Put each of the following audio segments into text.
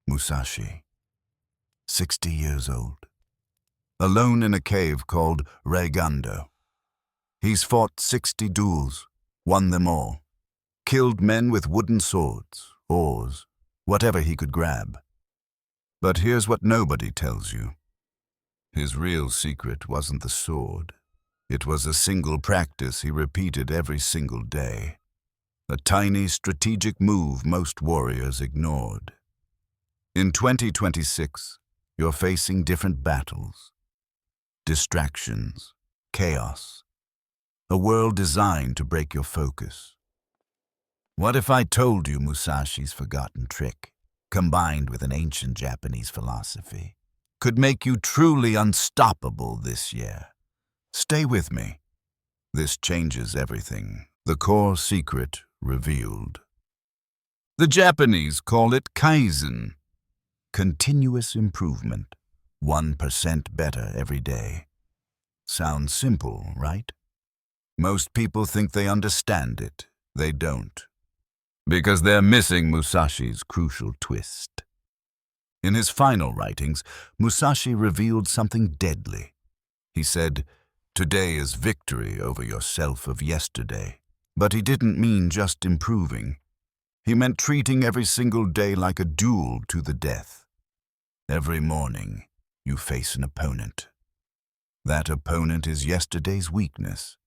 Musashi, 60 years old, alone in a cave called Reigando. He's fought 60 duels, won them all, killed men with wooden swords, oars, whatever he could grab. But here's what nobody tells you. His real secret wasn't the sword. It was a single practice he repeated every single day. A tiny strategic move most warriors ignored. In 2026, you're facing different battles, distractions, chaos, a world designed to break your focus. What if I told you Musashi's forgotten trick, combined with an ancient Japanese philosophy, could make you truly unstoppable this year? Stay with me. This changes everything. The core secret revealed. The Japanese call it Kaizen. Continuous improvement. 1% better every day. Sounds simple, right? Most people think they understand it. They don't. Because they're missing Musashi's crucial twist. In his final writings, Musashi revealed something deadly. He said, "Today is victory over yourself of yesterday." But he didn't mean just improving. He meant treating every single day like a duel to the death. Every morning, you face an opponent. That opponent is yesterday's weakness.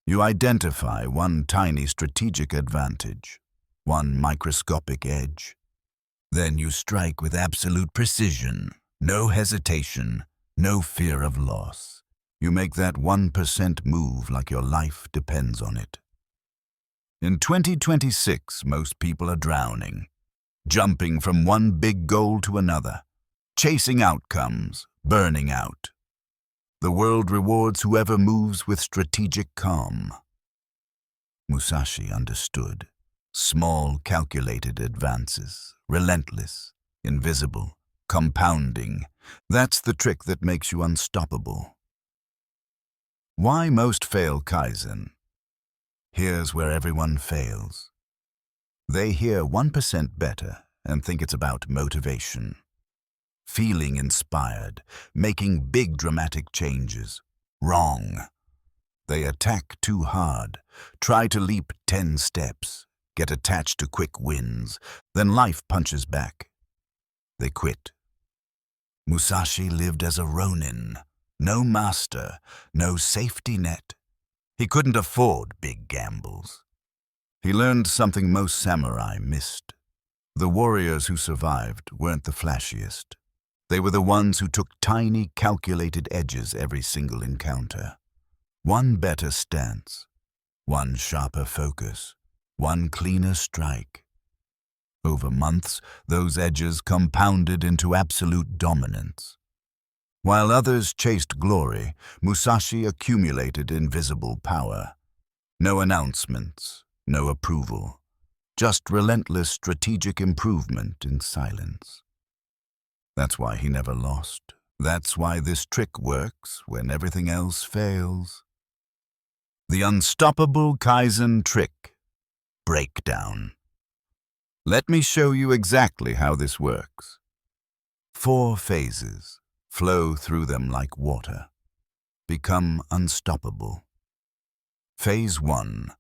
You identify one tiny strategic advantage, one microscopic edge. Then you strike with absolute precision, no hesitation, no fear of loss. You make that 1% move like your life depends on it. In 2026, most people are drowning, jumping from one big goal to another, chasing outcomes, burning out. The world rewards whoever moves with strategic calm. Musashi understood. Small, calculated advances, relentless, invisible, compounding. That's the trick that makes you unstoppable. Why most fail Kaizen? Here's where everyone fails. They hear 1% better and think it's about motivation. Feeling inspired, making big dramatic changes. Wrong. They attack too hard, try to leap 10 steps, get attached to quick wins, then life punches back. They quit. Musashi lived as a ronin. No master, no safety net. He couldn't afford big gambles. He learned something most samurai missed. The warriors who survived weren't the flashiest. They were the ones who took tiny, calculated edges every single encounter. One better stance, one sharper focus, one cleaner strike. Over months, those edges compounded into absolute dominance. While others chased glory, Musashi accumulated invisible power. No announcements, no approval, just relentless strategic improvement in silence. That's why he never lost. That's why this trick works when everything else fails. The unstoppable Kaizen trick. Breakdown. Let me show you exactly how this works. 4 phases. Flow through them like water. Become unstoppable. Phase 1.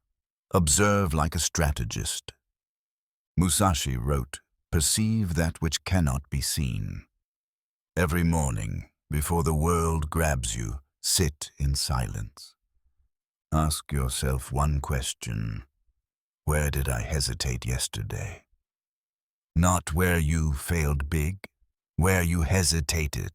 Observe like a strategist. Musashi wrote, "Perceive that which cannot be seen." Every morning, before the world grabs you, sit in silence. Ask yourself one question. Where did I hesitate yesterday? Not where you failed big, where you hesitated.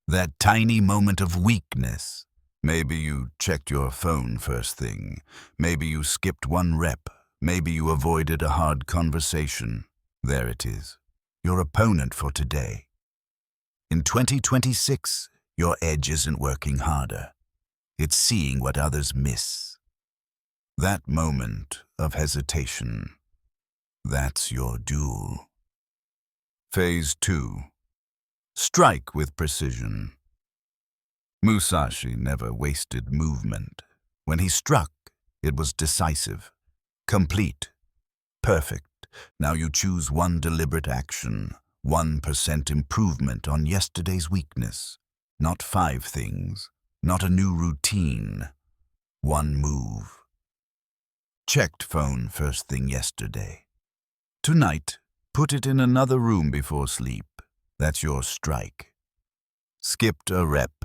That tiny moment of weakness. Maybe you checked your phone first thing. Maybe you skipped one rep. Maybe you avoided a hard conversation. There it is. Your opponent for today. In 2026, your edge isn't working harder. It's seeing what others miss. That moment of hesitation. That's your duel. Phase 2. Strike with precision. Musashi never wasted movement. When he struck, it was decisive, complete, perfect. Now you choose one deliberate action, 1% improvement on yesterday's weakness. Not 5 things, not a new routine. 1 move. Checked phone first thing yesterday. Tonight, put it in another room before sleep. That's your strike. Skipped a rep.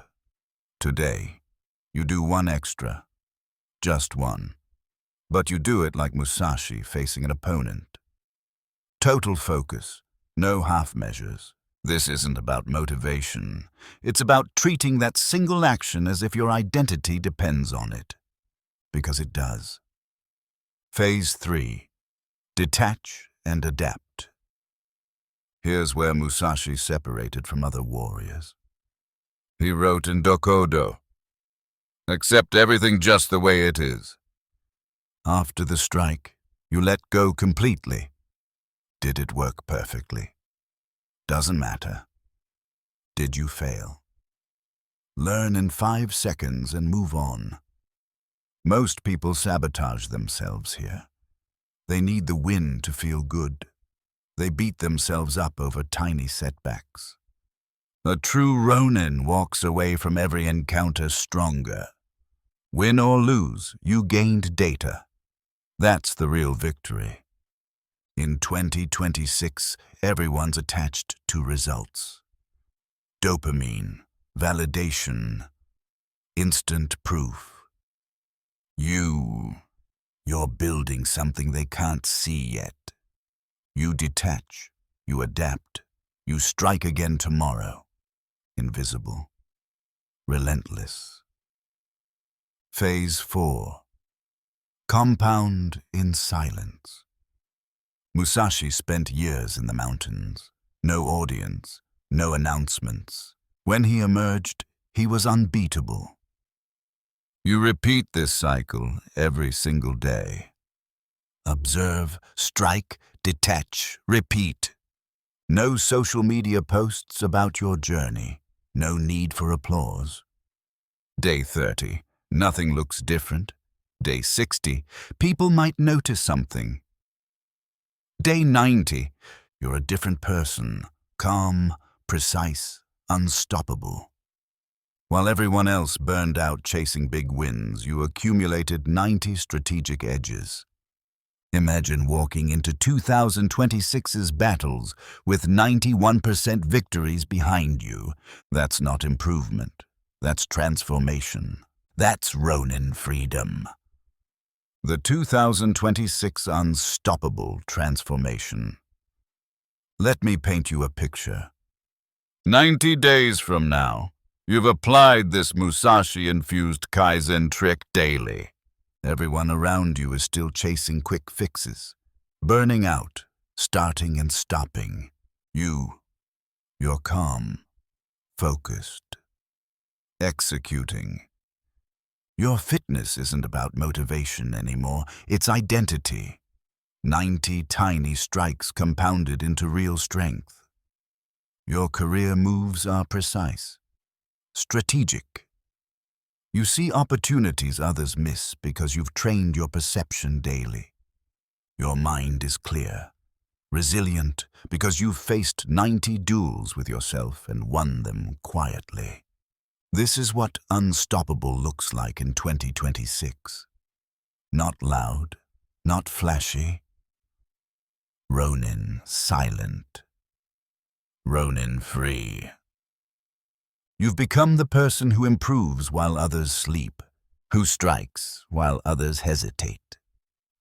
Today, you do 1 extra. Just 1. But you do it like Musashi facing an opponent. Total focus, no half measures. This isn't about motivation. It's about treating that single action as if your identity depends on it. Because it does. Phase 3. Detach and adapt. Here's where Musashi separated from other warriors. He wrote in Dokudo, "Accept everything just the way it is." After the strike, you let go completely. Did it work perfectly? Doesn't matter. Did you fail? Learn in 5 seconds and move on. Most people sabotage themselves here. They need the win to feel good. They beat themselves up over tiny setbacks. A true Ronin walks away from every encounter stronger. Win or lose, you gained data. That's the real victory. In 2026, everyone's attached to results. Dopamine, validation, instant proof. You're building something they can't see yet. You detach, you adapt, you strike again tomorrow. Invisible, relentless. Phase 4. Compound in silence. Musashi spent years in the mountains. No audience, no announcements. When he emerged, he was unbeatable. You repeat this cycle every single day. Observe, strike, detach, repeat. No social media posts about your journey. No need for applause. Day 30, nothing looks different. Day 60, people might notice something. Day 90, you're a different person, calm, precise, unstoppable. While everyone else burned out chasing big wins, you accumulated 90 strategic edges. Imagine walking into 2026's battles with 91% victories behind you. That's not improvement. That's transformation. That's Ronin freedom. The 2026 Unstoppable Transformation. Let me paint you a picture. 90 days from now, you've applied this Musashi-infused Kaizen trick daily. Everyone around you is still chasing quick fixes, burning out, starting and stopping. You're calm, focused, executing. Your fitness isn't about motivation anymore, it's identity. 90 tiny strikes compounded into real strength. Your career moves are precise, strategic. You see opportunities others miss because you've trained your perception daily. Your mind is clear, resilient because you've faced 90 duels with yourself and won them quietly. This is what unstoppable looks like in 2026. Not loud, not flashy. Ronin silent. Ronin free. You've become the person who improves while others sleep, who strikes while others hesitate,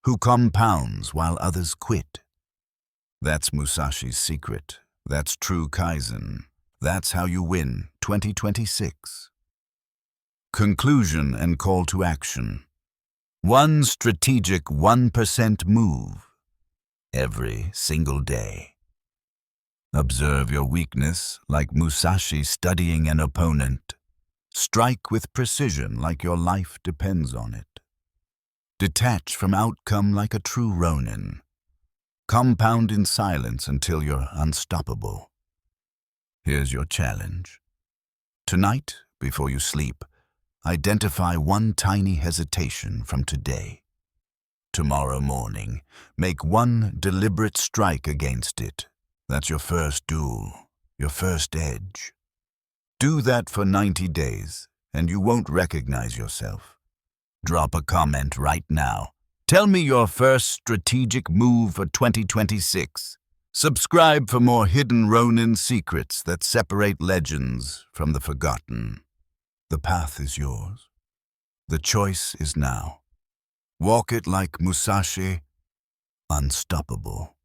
who compounds while others quit. That's Musashi's secret. That's true Kaizen. That's how you win 2026. Conclusion and call to action. 1 strategic 1% move every single day. Observe your weakness like Musashi studying an opponent. Strike with precision like your life depends on it. Detach from outcome like a true Ronin. Compound in silence until you're unstoppable. Here's your challenge. Tonight, before you sleep, identify 1 tiny hesitation from today. Tomorrow morning, make 1 deliberate strike against it. That's your first duel, your first edge. Do that for 90 days, and you won't recognize yourself. Drop a comment right now. Tell me your first strategic move for 2026. Subscribe for more hidden Ronin secrets that separate legends from the forgotten. The path is yours. The choice is now. Walk it like Musashi, unstoppable.